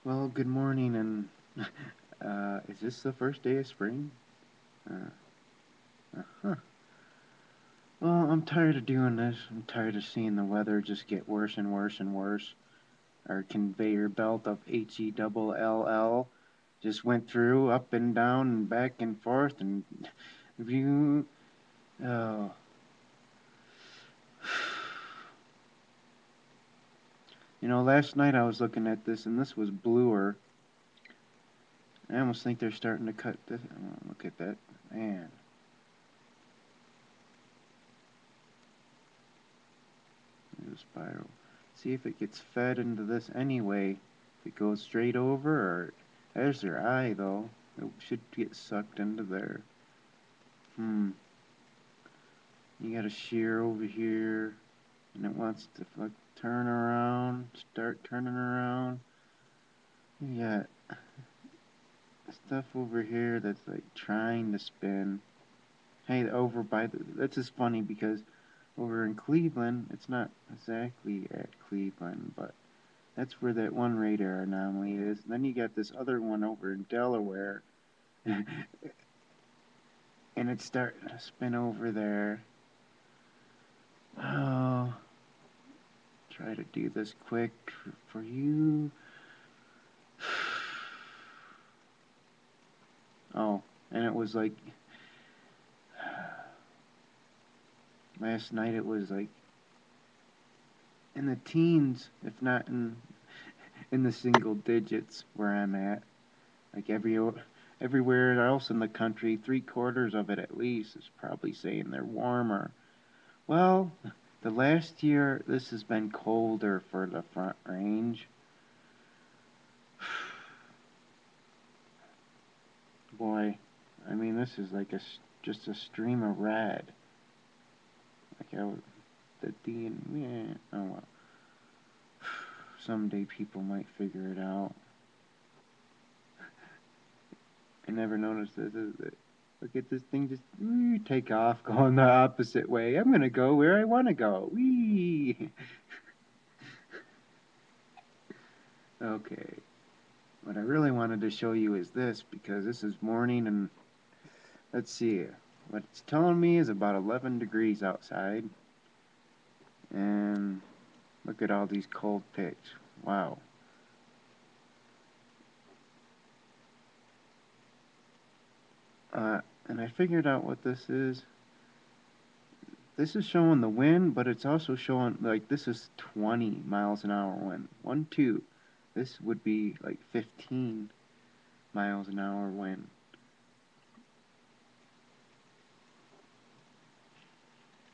Well, good morning, and is this the first day of spring? Huh. Well, I'm tired of doing this. I'm tired of seeing the weather just get worse and worse and worse. Our conveyor belt of HELL just went through up and down and back and forth and view. Oh. Last night I was looking at this, and this was bluer. I almost think they're starting to cut this. Oh, look at that. Man. There's a spiral. See if it gets fed into this anyway. If it goes straight over, or there's their eye though. It should get sucked into there. You got a shear over here, and it wants to like turn around, start turning around. You got stuff over here that's like trying to spin. Hey, over by the, that's just funny because over in Cleveland, it's not exactly at Cleveland, but that's where that one radar anomaly is. And then you got this other one over in Delaware, and it's starting to spin over there. Oh, try to do this quick for you. Oh, and it was like last night. It was like in the teens, if not in the single digits where I'm at. Like everywhere else in the country, 3/4 of it at least is probably saying they're warmer. Well, the last year this has been colder for the Front Range. Boy, I mean this is like just a stream of red. Like the D and yeah, oh well. Someday people might figure it out. I never noticed this. Look at this thing just take off, going the opposite way. I'm gonna go where I want to go. Whee! Okay. What I really wanted to show you is this because this is morning and let's see. What it's telling me is about 11 degrees outside. And look at all these cold picks. Wow. And I figured out what this is. This is showing the wind, but it's also showing, like, this is 20 miles an hour wind. 1, 2. This would be, like, 15 miles an hour wind.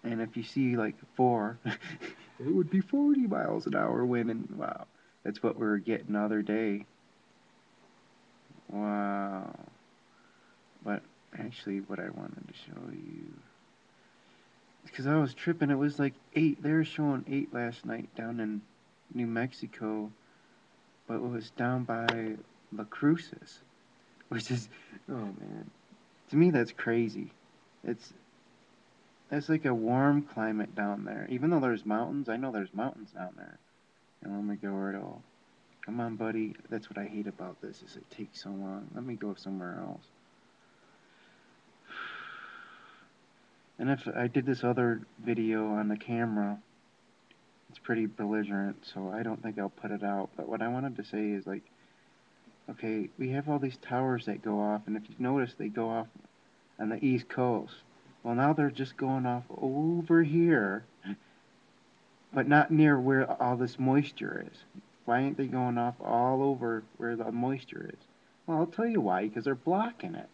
And if you see, like, 4, it would be 40 miles an hour wind. And, wow, that's what we were getting the other day. Wow. But, actually, what I wanted to show you... Because I was tripping, it was like 8. They were showing 8 last night down in New Mexico. But it was down by La Cruces, which is, oh man, to me that's crazy. It's like a warm climate down there. Even though there's mountains, I know there's mountains down there. And let me go at all. Come on, buddy. That's what I hate about this is it takes so long. Let me go somewhere else. And if I did this other video on the camera, it's pretty belligerent, so I don't think I'll put it out. But what I wanted to say is like, okay, we have all these towers that go off, and if you notice, they go off on the East Coast. Well, now they're just going off over here, but not near where all this moisture is. Why ain't they going off all over where the moisture is? Well, I'll tell you why, because they're blocking it.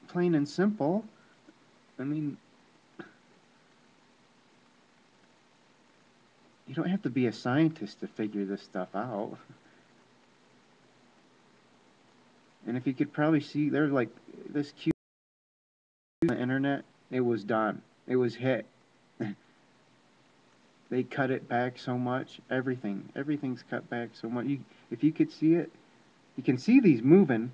Plain and simple. I mean, you don't have to be a scientist to figure this stuff out. And if you could probably see, there's like this cute on the internet, it was done. It was hit. They cut it back so much. Everything's cut back so much. If you could see it, you can see these moving.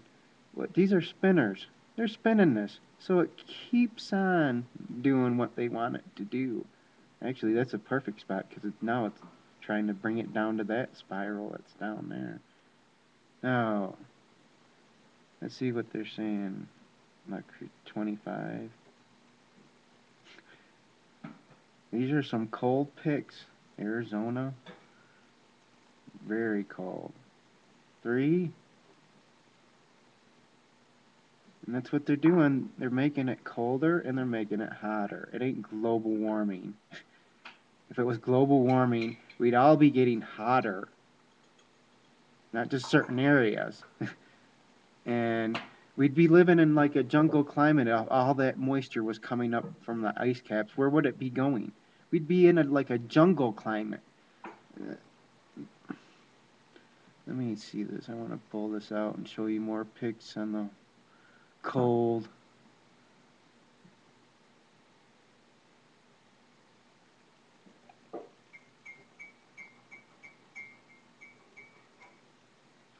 These are spinners. They're spinning this, so it keeps on doing what they want it to do. Actually, that's a perfect spot because now it's trying to bring it down to that spiral that's down there. Oh, let's see what they're saying. Like 25. These are some cold picks. Arizona, very cold. 3. And that's what they're doing. They're making it colder and they're making it hotter. It ain't global warming. If it was global warming, we'd all be getting hotter, not just certain areas. And we'd be living in like a jungle climate. All that moisture was coming up from the ice caps. Where would it be going? We'd be in like a jungle climate. Let me see this. I want to pull this out and show you more pics on the cold.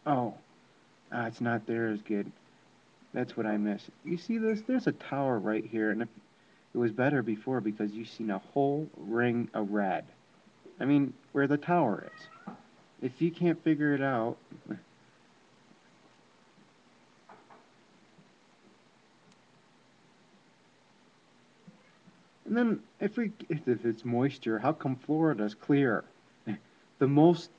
Oh, it's not there as good. That's what I miss. You see this? There's a tower right here, and it was better before because you seen a whole ring of red. I mean, where the tower is. If you can't figure it out, and then if it's moisture, how come Florida's clear? The most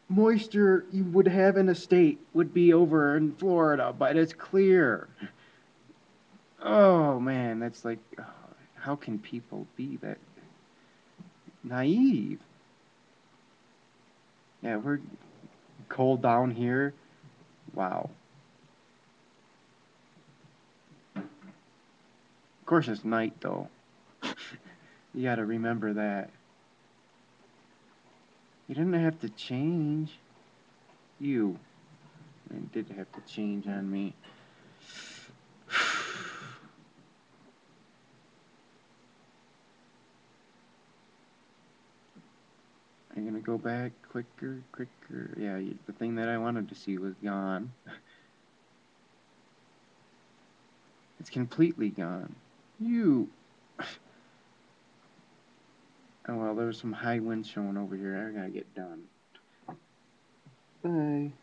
moisture you would have in a state would be over in Florida, but it's clear. Oh man, that's like, how can people be that naive? Yeah, we're cold down here. Wow. Of course, it's night though. You gotta remember that. You didn't have to change. You. It did have to change on me. I'm gonna go back quicker, quicker. Yeah, the thing that I wanted to see was gone. It's completely gone. You. Oh well, there was some high wind showing over here. I gotta get done. Bye.